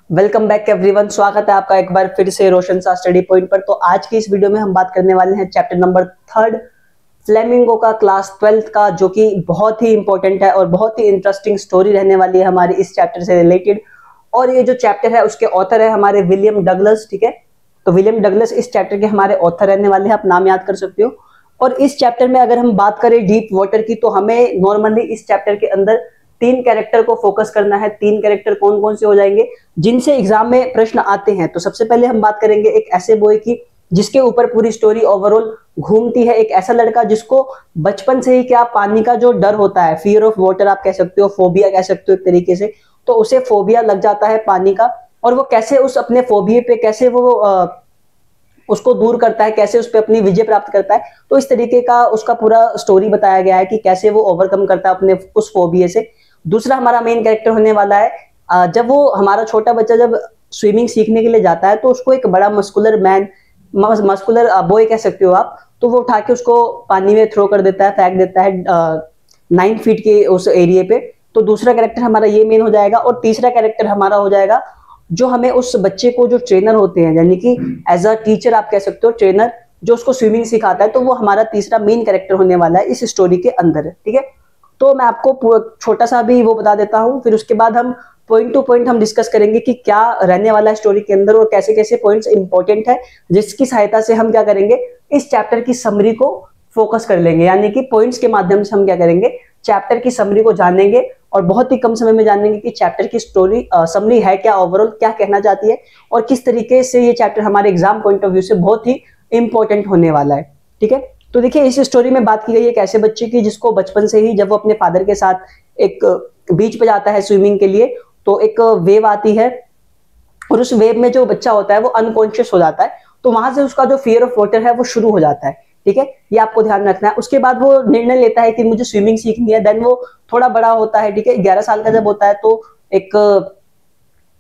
Welcome back everyone. स्वागत है आपका एक बार फिर से रोशन सा स्टडी पॉइंट पर। तो आज की इस वीडियो में हम बात करने वाले हैं चैप्टर नंबर 3 फ्लेमिंगो का क्लास 12th का, जो कि बहुत ही इंपॉर्टेंट है और बहुत ही इंटरेस्टिंग स्टोरी रहने वाली है हमारी इस चैप्टर से रिलेटेड। और ये जो चैप्टर है उसके ऑथर है हमारे विलियम डगलस। ठीक है, तो विलियम डगलस इस चैप्टर के हमारे ऑथर रहने वाले हैं, आप नाम याद कर सकते हो। और इस चैप्टर में अगर हम बात करें डीप वाटर की, तो हमें नॉर्मली इस चैप्टर के अंदर 3 कैरेक्टर को फोकस करना है। 3 कैरेक्टर कौन कौन से हो जाएंगे जिनसे एग्जाम में प्रश्न आते हैं। तो सबसे पहले हम बात करेंगे एक ऐसे बॉय की जिसके ऊपर पूरी स्टोरी ओवरऑल घूमती है। एक ऐसा लड़का जिसको बचपन से ही क्या पानी का जो डर होता है, फियर ऑफ वाटर आप कह सकते हो, फोबिया कह सकते हो एक तरीके से, तो उसे फोबिया लग जाता है पानी का। और वो कैसे उस अपने फोबिया पे कैसे वो उसको दूर करता है, कैसे उस पर अपनी विजय प्राप्त करता है। तो इस तरीके का उसका पूरा स्टोरी बताया गया है कि कैसे वो ओवरकम करता है अपने उस फोबिया से। दूसरा हमारा मेन कैरेक्टर होने वाला है जब वो हमारा छोटा बच्चा जब स्विमिंग सीखने के लिए जाता है, तो उसको एक बड़ा मस्कुलर मस्कुलर बॉय कह सकते हो आप, तो वो उठा के उसको पानी में थ्रो कर देता है, फेंक देता है 9 फीट के उस एरिया पे। तो दूसरा कैरेक्टर हमारा ये मेन हो जाएगा। और तीसरा कैरेक्टर हमारा हो जाएगा जो हमें उस बच्चे को, जो ट्रेनर होते हैं, यानी कि एज अ टीचर आप कह सकते हो, ट्रेनर जो उसको स्विमिंग सिखाता है, तो वो हमारा तीसरा मेन कैरेक्टर होने वाला है इस स्टोरी के अंदर। ठीक है, तो मैं आपको छोटा सा भी वो बता देता हूँ, फिर उसके बाद हम पॉइंट टू पॉइंट हम डिस्कस करेंगे कि क्या रहने वाला है स्टोरी के अंदर और कैसे कैसे पॉइंट्स इंपॉर्टेंट है, जिसकी सहायता से हम क्या करेंगे, इस चैप्टर की समरी को फोकस कर लेंगे। यानी कि पॉइंट्स के माध्यम से हम क्या करेंगे, चैप्टर की समरी को जानेंगे और बहुत ही कम समय में जानेंगे कि चैप्टर की स्टोरी समरी है क्या, ओवरऑल क्या कहना चाहती है और किस तरीके से ये चैप्टर हमारे एग्जाम पॉइंट ऑफ व्यू से बहुत ही इंपॉर्टेंट होने वाला है। ठीक है, तो देखिए इस स्टोरी में बात की गई है एक ऐसे बच्चे की जिसको बचपन से ही, जब वो अपने फादर के साथ एक बीच पे जाता है स्विमिंग के लिए, तो एक वेव आती है और उस वेव में जो बच्चा होता है वो अनकॉन्शियस हो जाता है। तो वहां से उसका जो फियर ऑफ वाटर है वो शुरू हो जाता है। ठीक है, ये आपको ध्यान रखना है। उसके बाद वो निर्णय लेता है कि मुझे स्विमिंग सीखनी है। देन वो थोड़ा बड़ा होता है, ठीक है, 11 साल का जब होता है, तो एक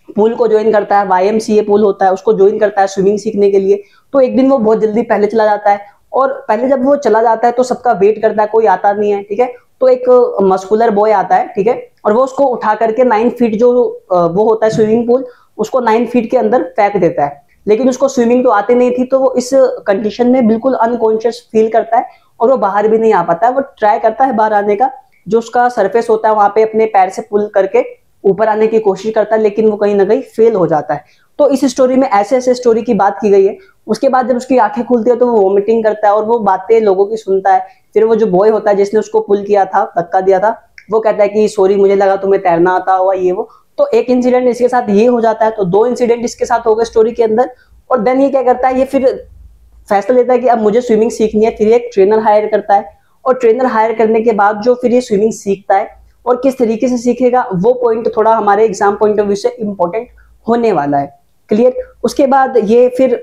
पूल को ज्वाइन करता है, YMCA पूल होता है, उसको ज्वाइन करता है स्विमिंग सीखने के लिए। तो एक दिन वो बहुत जल्दी पहले चला जाता है और पहले जब वो चला जाता है तो सबका वेट करता है, कोई आता नहीं है। ठीक है, तो एक मस्कुलर बॉय आता है, ठीक है, और वो उसको उठा करके 9 फीट जो वो होता है स्विमिंग पूल, उसको 9 फीट के अंदर फेंक देता है। लेकिन उसको स्विमिंग तो आती नहीं थी, तो वो इस कंडीशन में बिल्कुल अनकॉन्शियस फील करता है और वो बाहर भी नहीं आ पाता है। वो ट्राई करता है बाहर आने का, जो उसका सरफेस होता है वहां पे अपने पैर से पुल करके ऊपर आने की कोशिश करता है, लेकिन वो कहीं ना कहीं फेल हो जाता है। तो इस स्टोरी में ऐसे ऐसे स्टोरी की बात की गई है। उसके बाद जब उसकी आंखें खुलती है तो वो वॉमिटिंग करता है और वो बातें लोगों की सुनता है। फिर वो जो बॉय होता है जिसने उसको पुल किया था, धक्का दिया था, वो कहता है कि सॉरी, मुझे लगा तुम्हें तैरना आता होगा, ये वो। तो एक इंसिडेंट इसके साथ ये हो जाता है, तो 2 इंसिडेंट इसके साथ हो गए स्टोरी के अंदर। और देन ये क्या करता है, ये फिर फैसला लेता है कि अब मुझे स्विमिंग सीखनी है। फिर एक ट्रेनर हायर करता है और ट्रेनर हायर करने के बाद जो फिर ये स्विमिंग सीखता है और किस तरीके से सीखेगा, वो पॉइंट थोड़ा हमारे एग्जाम पॉइंट ऑफ व्यू से इंपॉर्टेंट होने वाला है। क्लियर। उसके बाद ये फिर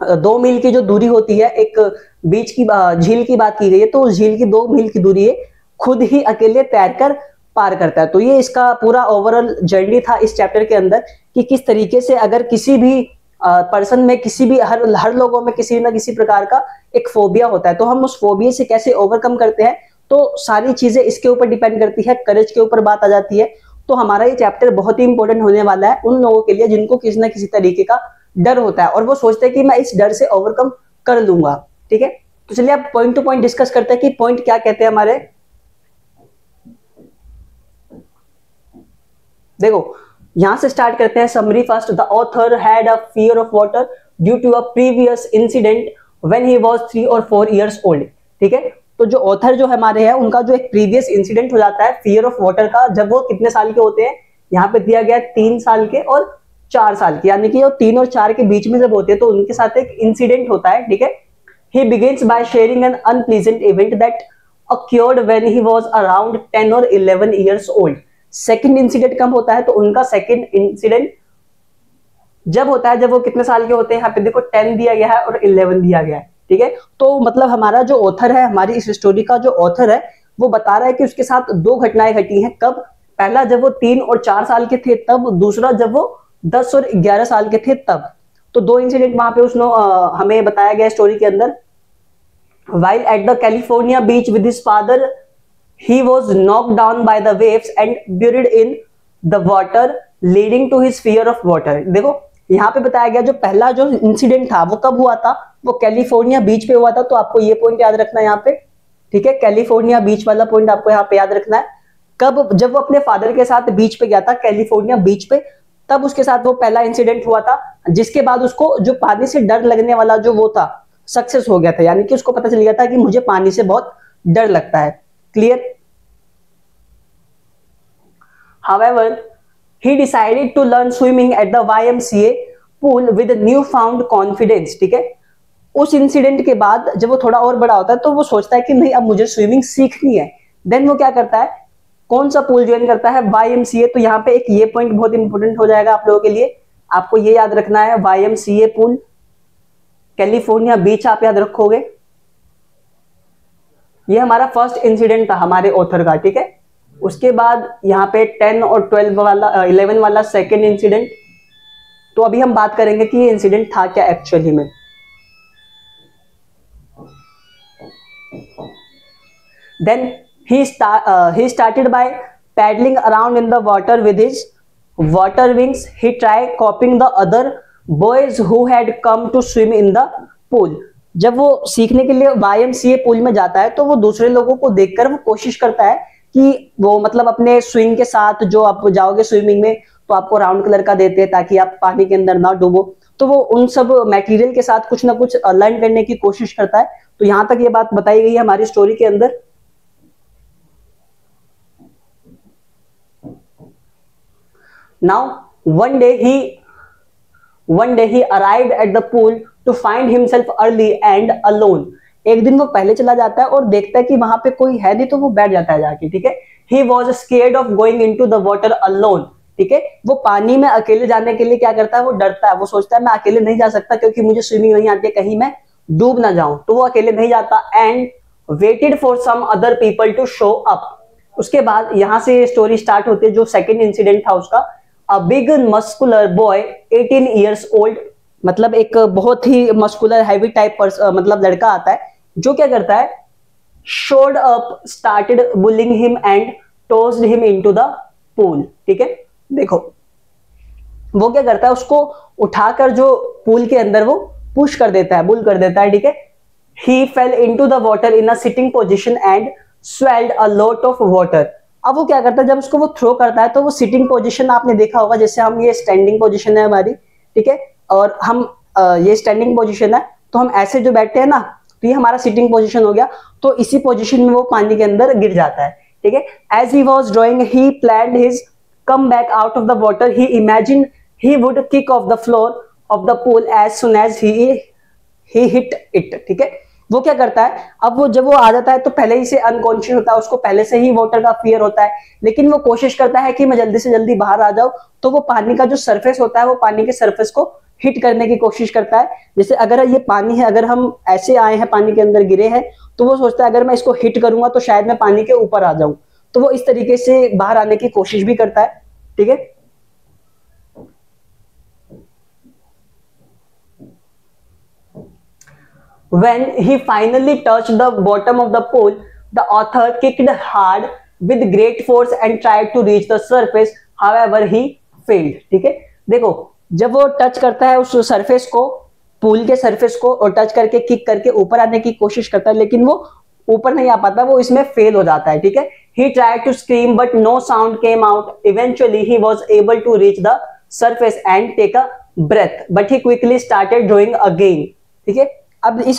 2 मील की जो दूरी होती है, एक बीच की झील की बात की गई है, तो उस झील की 2 मील की दूरी है खुद ही अकेले तैरकर पार करता है। तो ये इसका पूरा ओवरऑल जर्नी था इस चैप्टर के अंदर कि किस तरीके से अगर किसी भी पर्सन में, किसी भी हर लोगों में किसी ना किसी प्रकार का एक फोबिया होता है, तो हम उस फोबिया से कैसे ओवरकम करते हैं, तो सारी चीजें इसके ऊपर डिपेंड करती है, करेज के ऊपर बात आ जाती है। तो हमारा ये चैप्टर बहुत ही इंपॉर्टेंट होने वाला है उन लोगों के लिए जिनको किसी ना किसी तरीके का डर होता है और वो सोचते हैं कि मैं इस डर से ओवरकम कर लूंगा। ठीक है, तो चलिए आप पॉइंट टू पॉइंट डिस्कस करते हैं कि पॉइंट क्या कहते हैं हमारे। देखो यहां से स्टार्ट करते हैं summary first. The author had a fear of water due to a previous incident when he was 3 और 4 इयर्स ओल्ड। ठीक है, तो जो ऑथर जो हमारे हैं उनका जो एक प्रीवियस इंसिडेंट हो जाता है फियर ऑफ वाटर का, जब वो कितने साल के होते हैं, यहाँ पे दिया गया 3 साल के और 4 साल के, यानी कि 3 और 4 के बीच में जब होते हैं तो उनके साथ एक इंसिडेंट होता है। ठीक है, he begins by sharing an unpleasant event that occurred when he was around 10 or 11 years old। Second incident कब होता है, तो उनका सेकंड इंसिडेंट जब होता है जब वो कितने साल के होते हैं, यहाँ पे देखो 10 दिया गया है और 11 दिया गया है। ठीक है, तो मतलब हमारा जो ऑथर है, हमारी इस स्टोरी का जो ऑथर है, वो बता रहा है कि उसके साथ 2 घटनाएं घटी हैं। कब? पहला जब वो 3 और 4 साल के थे तब, दूसरा जब वो 10 और 11 साल के थे तब। तो 2 इंसिडेंट वहां पे उसने हमें बताया गया स्टोरी के अंदर। While at the California beach with his father, he was knocked down by the waves and buried in the water leading to his fear of water. देखो यहाँ पे बताया गया जो पहला जो इंसिडेंट था वो कब हुआ था, वो कैलिफोर्निया बीच पे हुआ था। तो आपको ये पॉइंट याद रखना है यहाँ पे, ठीक है, कैलिफोर्निया बीच वाला पॉइंट आपको यहाँ पे याद रखना है। कब, जब वो अपने फादर के साथ बीच पे गया था, कैलिफोर्निया बीच पे, तब उसके साथ वो पहला इंसिडेंट हुआ था, जिसके बाद उसको जो पानी से डर लगने वाला जो वो था सक्सेस हो गया था, यानी कि उसको पता चल गया था कि मुझे पानी से बहुत डर लगता है। Clear? However, he decided to learn swimming at the YMCA pool with new found confidence। ठीक है, उस इंसिडेंट के बाद जब वो थोड़ा और बड़ा होता है तो वो सोचता है कि नहीं अब मुझे स्विमिंग सीखनी है। देन वो क्या करता है, कौन सा पूल ज्वाइन करता है, YMCA। तो यहाँ पे एक ये पॉइंट बहुत इंपॉर्टेंट हो जाएगा आप लोगों के लिए, आपको ये याद रखना है, YMCA पूल कैलिफोर्निया बीच आप याद रखोगे। ये हमारा फर्स्ट इंसिडेंट था हमारे ऑथर का, ठीक है। उसके बाद यहाँ पे 10 और 11 वाला सेकेंड इंसिडेंट। तो अभी हम बात करेंगे कि ये इंसिडेंट था क्या एक्चुअली में। Then he started by paddling around in the water with his water wings. He tried copying the other boys who had come to swim in the pool. जब वो सीखने के लिए YMCA पूल में जाता है तो वो दूसरे लोगों को देखकर वो कोशिश करता है कि वो मतलब अपने स्विंग के साथ, जो आप जाओगे स्विमिंग में तो आपको राउंड कलर का देते हैं ताकि आप पानी के अंदर ना डूबो, तो वो उन सब मटेरियल के साथ कुछ ना कुछ लर्न करने की कोशिश करता है। तो यहां तक ये बात बताई गई है हमारी स्टोरी के अंदर। Now one day he arrived at the pool to find himself early and alone। एक दिन वो पहले चला जाता है और देखता है कि वहां पे कोई है नहीं, तो वो बैठ जाता है जाके, ठीक है। He was scared of going into the water alone। ठीक है, वो पानी में अकेले जाने के लिए क्या करता है, वो डरता है, वो सोचता है मैं अकेले नहीं जा सकता क्योंकि मुझे स्विमिंग नहीं आती है, कहीं मैं डूब ना जाऊं, तो वो अकेले नहीं जाता। And waited for some other people to show up. उसके बाद यहां से स्टोरी स्टार्ट होती है, जो सेकंड इंसिडेंट था उसका। A big muscular boy 18 years old, मतलब एक बहुत ही मस्कुलर हैवी टाइप मतलब लड़का आता है जो क्या करता है, showed up, started bullying him and tossed him into the pool। ठीक है, देखो वो क्या करता है, उसको उठाकर जो पूल के अंदर वो पुश कर देता है, बुल कर देता है, ठीक है। He fell into the water in a sitting position and swelled a lot of water। अब वो क्या करता है, जब उसको वो थ्रो करता है तो वो सिटिंग पोजीशन आपने देखा होगा, जैसे हम ये स्टैंडिंग पोजीशन है हमारी, ठीक है, और हम ये स्टैंडिंग पोजीशन है, तो हम ऐसे जो बैठते हैं ना, तो ये हमारा सिटिंग पोजीशन हो गया। तो इसी पोजीशन में वो पानी के अंदर गिर जाता है, ठीक है। As he was drawing he planned his come back out of the water. He imagine he would kick off the floor of the pool as soon as he hit it. ठीक है, वो क्या करता है, अब वो जब वो आ जाता है तो पहले ही से अनकॉन्शियस होता है, उसको पहले से ही वाटर का फियर होता है, लेकिन वो कोशिश करता है कि मैं जल्दी से जल्दी बाहर आ जाऊं। तो वो पानी का जो सरफेस होता है, वो पानी के सरफेस को हिट करने की कोशिश करता है। जैसे अगर ये पानी है, अगर हम ऐसे आए हैं पानी के अंदर गिरे हैं, तो वो सोचता है अगर मैं इसको हिट करूंगा तो शायद मैं पानी के ऊपर आ जाऊं, तो वो इस तरीके से बाहर आने की कोशिश भी करता है, ठीक है। When he finally touched the bottom of the pool, the author kicked hard with great force and tried to reach the surface. However, he failed। ठीक है, देखो जब वो टच करता है उस सरफेस को, पूल के सरफेस को, और टच करके किक करके ऊपर आने की कोशिश करता है, लेकिन वो ऊपर नहीं आ पाता, वो इसमें फेल हो जाता है, ठीक है। He tried to scream but no sound came out. Eventually, he was able to reach the surface and take a breath, but he quickly started drawing again। ठीक है, अब इस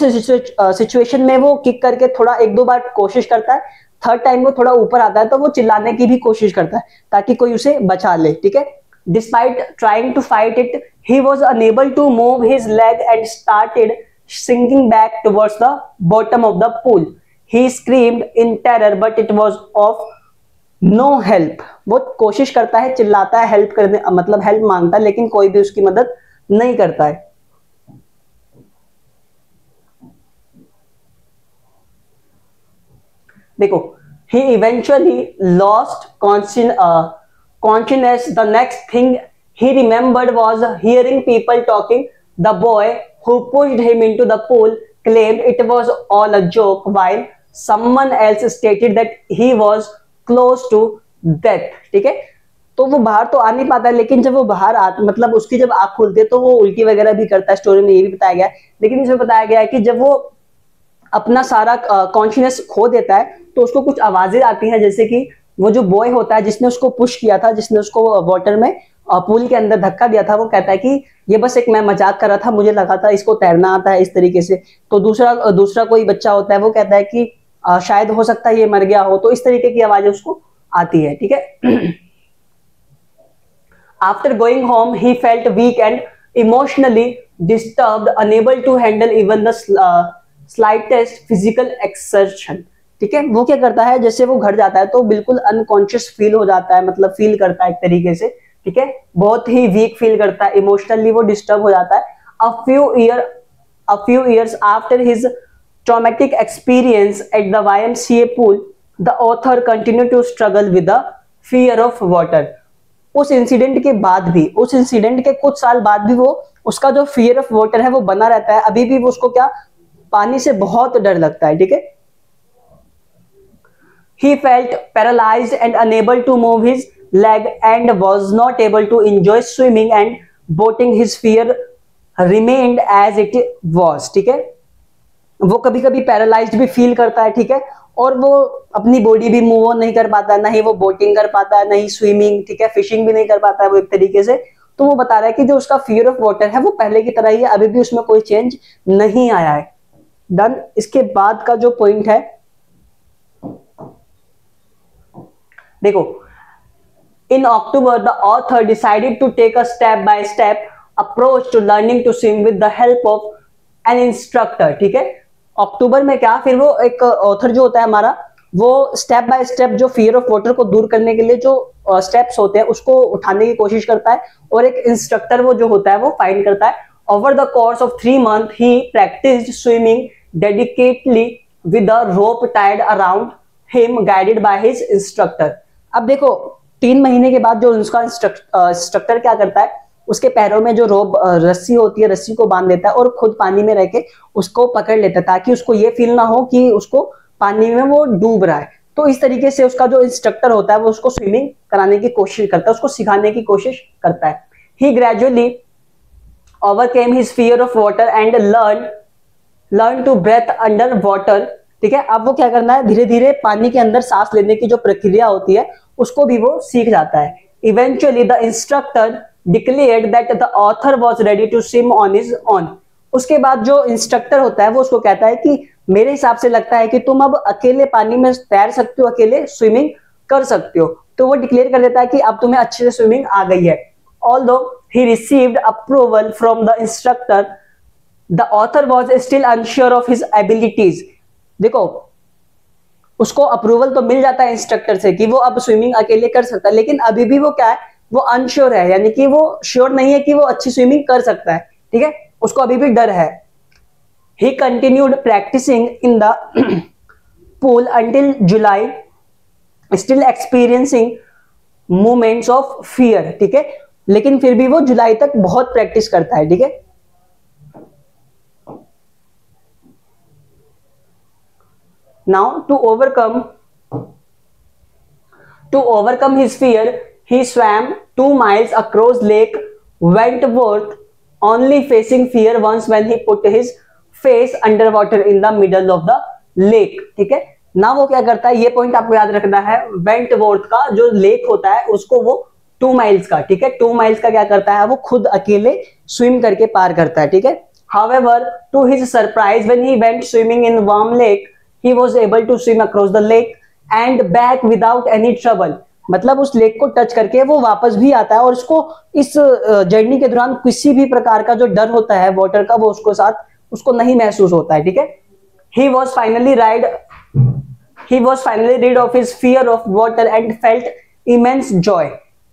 सिचुएशन में वो किक करके थोड़ा एक दो बार कोशिश करता है, थर्ड टाइम वो थोड़ा ऊपर आता है तो वो चिल्लाने की भी कोशिश करता है ताकि कोई उसे बचा ले, ठीक है। Despite trying to fight it, he was unable to move his leg and started sinking back towards the bottom of the pool. He screamed in terror but it was of no help. वो कोशिश करता है, चिल्लाता है, help करने मतलब help मांगता है, लेकिन कोई भी उसकी मदद नहीं करता है। देखो, he eventually lost consciousness। The next thing he remembered was hearing people talking. The boy who pushed him into the pool claimed it was all a joke, while someone else stated that he was close to death। ठीक है, तो वो बाहर तो आ नहीं पाता है, लेकिन जब वो बाहर मतलब उसकी जब आंख खुलती है तो वो उल्टी वगैरह भी करता है, स्टोरी में ये भी बताया गया है। लेकिन इसमें बताया गया है कि जब वो अपना सारा कॉन्शियसनेस खो देता है तो उसको कुछ आवाजें आती हैं, जैसे कि वो जो बॉय होता है जिसने उसको पुश किया था, जिसने उसको वाटर में पूल के अंदर धक्का दिया था, वो कहता है कि ये बस एक मैं मजाक कर रहा था, मुझे लगा था इसको तैरना आता है इस तरीके से। तो दूसरा कोई बच्चा होता है वो कहता है कि शायद हो सकता है ये मर गया हो। तो इस तरीके की आवाजें उसको आती है, ठीक है। After going home, he felt weak and emotionally disturbed, unable to handle even the slightest physical exertion. ठीक है, वो क्या करता है, जैसे वो घर जाता है तो बिल्कुल अनकॉन्शियस फील हो जाता है, मतलब फील करता है एक तरीके से, ठीक है, बहुत ही वीक फील करता है, इमोशनली वो डिस्टर्ब हो जाता है। A few years after his traumatic experience at the YMCA pool, the author continued to struggle with the fear of water. उस इंसिडेंट के बाद भी, उस इंसिडेंट के कुछ साल बाद भी वो उसका जो फियर ऑफ वाटर है वो बना रहता है, अभी भी वो उसको क्या, पानी से बहुत डर लगता है, ठीक है। He felt paralyzed and unable to move his leg and was not able to enjoy swimming and boating. His fear remained as it was, ठीक है। वो कभी कभी पैरालाइज्ड भी फील करता है, ठीक है, और वो अपनी बॉडी भी मूव ऑन नहीं कर पाता है, ना ही वो बोटिंग कर पाता है, ना ही स्विमिंग, ठीक है, फिशिंग भी नहीं कर पाता है वो एक तरीके से। तो वो बता रहा है कि जो उसका फियर ऑफ वाटर है वो पहले की तरह ही है, अभी भी उसमें कोई चेंज नहीं आया है। डन। इसके बाद का जो पॉइंट है देखो, in October the author decided to take a step by step approach to learning to swim with the help of an instructor, ठीक है। अक्टूबर में क्या, फिर वो एक ऑथर जो होता है हमारा, वो स्टेप बाय स्टेप जो फियर ऑफ वाटर को दूर करने के लिए जो स्टेप्स होते हैं उसको उठाने की कोशिश करता है, और एक इंस्ट्रक्टर वो जो होता है वो फाइंड करता है। Over the course of 3 months he practised swimming dedicatedly with a rope tied around him guided by his instructor. अब देखो 3 महीने के बाद जो उसका इंस्ट्रक्टर क्या करता है, उसके पैरों में जो रोप रस्सी होती है, रस्सी को बांध देता है और खुद पानी में रह के उसको पकड़ लेता है, ताकि उसको ये फील ना हो कि उसको पानी में वो डूब रहा है। तो इस तरीके से उसका जो इंस्ट्रक्टर होता है वो उसको स्विमिंग कराने की कोशिश करता है, उसको सिखाने की कोशिश करता है। He gradually overcame his fear of water and learn to breathe under water, ठीक है। अब वो क्या करना है, धीरे धीरे पानी के अंदर सांस लेने की जो प्रक्रिया होती है उसको भी वो सीख जाता है। Eventually the instructor declared that the author was ready to swim on his own. उसके बाद जो इंस्ट्रक्टर होता है वो उसको कहता है कि मेरे हिसाब से लगता है कि तुम अब अकेले पानी में तैर सकते हो, अकेले स्विमिंग कर सकते हो। तो वो डिक्लेयर कर देता है कि अब तुम्हें अच्छे से स्विमिंग आ गई है। Although he received approval from the instructor, the author was still unsure of his abilities. देखो, उसको अप्रूवल तो मिल जाता है इंस्ट्रक्टर से कि वो अब स्विमिंग अकेले कर सकता है, लेकिन अभी भी वो क्या है, वो अनश्योर है, यानी कि वो श्योर नहीं है कि वो अच्छी स्विमिंग कर सकता है, ठीक है, उसको अभी भी डर है। He continued practising in the pool until July, still experiencing moments of fear, ठीक है, लेकिन फिर भी वो जुलाई तक बहुत प्रैक्टिस करता है, ठीक है। Now to overcome his fear he swam 2 miles across Lake Wentworth, only facing fear once when he put his face underwater in the middle of the lake, ठीक है ना। वो क्या करता है, ये पॉइंट आपको याद रखना है, वेंटवोर्थ का जो लेक होता है उसको वो 2 माइल्स का, ठीक है, 2 माइल्स का क्या करता है, वो खुद अकेले स्विम करके पार करता है, ठीक है। However, to his surprise, when he went swimming in Warm Lake, he was able to swim across the lake and back without any trouble. मतलब उस लेक को टच करके वो वापस भी आता है, और उसको इस जर्नी के दौरान किसी भी प्रकार का जो डर होता है वाटर का वो उसको नहीं महसूस होता है, ठीक है। He was finally rid of his fear of water and felt immense joy.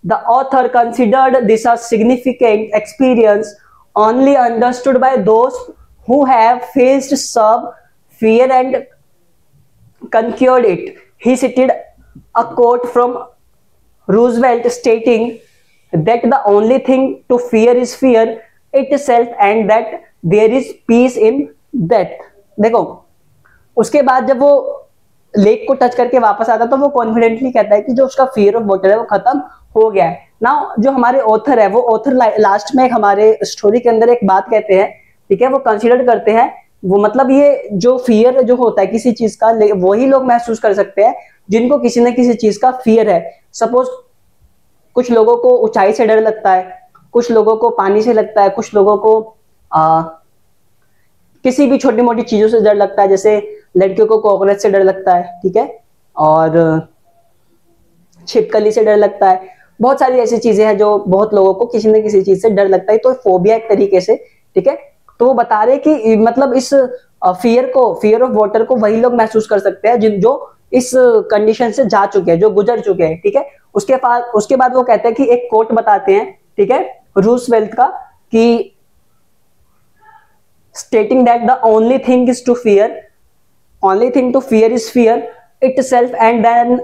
The author considered this a significant experience only understood by those who have faced some fear and conquered it. He cited a quote from Roosevelt stating that the only thing to fear is fear itself and that there is peace in that. देखो, उसके बाद जब वो lake को touch करके वापस आता है तो वो कॉन्फिडेंटली कहता है कि जो उसका फियर ऑफ वाटर है वो खत्म हो गया है ना। जो हमारे ऑथर है वो ऑथर लास्ट में हमारे स्टोरी के अंदर एक बात कहते हैं, ठीक है, वो कंसीडर करते हैं, वो मतलब ये जो फियर जो होता है किसी चीज का, वही लोग महसूस कर सकते हैं जिनको किसी न किसी चीज का फियर है। सपोज कुछ लोगों को ऊंचाई से डर लगता है, कुछ लोगों को पानी से लगता है, कुछ लोगों को किसी भी छोटी मोटी चीजों से डर लगता है, जैसे लड़कियों को कॉकरोच से डर लगता है, ठीक है, और छिपकली से डर लगता है। बहुत सारी ऐसी चीजें हैं जो बहुत लोगों को किसी न किसी चीज से डर लगता है, तो फोबिया एक तरीके से, ठीक है। तो वो बता रहे कि मतलब इस फियर ऑफ वाटर को वही लोग महसूस कर सकते हैं जो इस कंडीशन से जा चुके हैं, जो गुजर चुके हैं, ठीक है। उसके बाद वो कहते हैं कि एक कोट बताते हैं, ठीक है, रूजवेल्ट का, कि stating that the only thing to fear is fear itself and then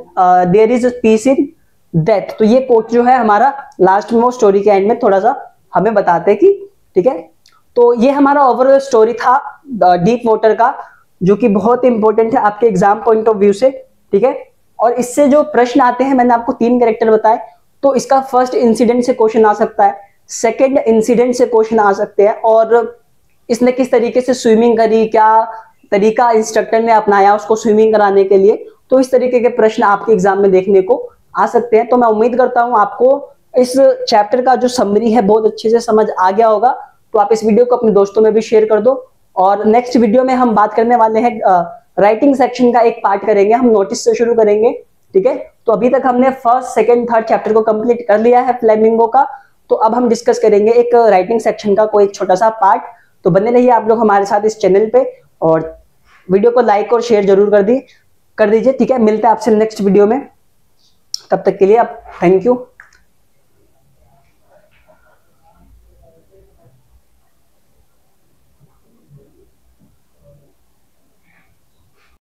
there is a peace in death। तो ये कोट जो है हमारा लास्ट में वो स्टोरी के एंड में थोड़ा सा हमें बताते हैं कि, ठीक है। तो ये हमारा ओवरऑल स्टोरी था डीप वाटर का, जो कि बहुत इंपॉर्टेंट है आपके एग्जाम पॉइंट ऑफ व्यू से, ठीक है। और इससे जो प्रश्न आते हैं, मैंने आपको 3 कैरेक्टर बताए, तो इसका फर्स्ट इंसिडेंट से क्वेश्चन आ सकता है, सेकेंड इंसिडेंट से क्वेश्चन आ सकते हैं, और इसने किस तरीके से स्विमिंग करी, क्या तरीका इंस्ट्रक्टर ने अपनाया उसको स्विमिंग कराने के लिए, तो इस तरीके के प्रश्न आपके एग्जाम में देखने को आ सकते हैं। तो मैं उम्मीद करता हूं आपको इस चैप्टर का जो समरी है बहुत अच्छे से समझ आ गया होगा। तो आप इस वीडियो को अपने दोस्तों में भी शेयर कर दो, और नेक्स्ट वीडियो में हम बात करने वाले हैं राइटिंग सेक्शन का एक पार्ट करेंगे, हम नोटिस से शुरू करेंगे, ठीक है। तो अभी तक हमने फर्स्ट, सेकेंड, थर्ड चैप्टर को कंप्लीट कर लिया है फ्लेमिंगो का, तो अब हम डिस्कस करेंगे एक राइटिंग सेक्शन का कोई एक छोटा सा पार्ट। तो बने रहिए आप लोग हमारे साथ इस चैनल पे, और वीडियो को लाइक और शेयर जरूर कर दीजिए, ठीक है। मिलते हैं आपसे नेक्स्ट वीडियो में, तब तक के लिए आप थैंक यू।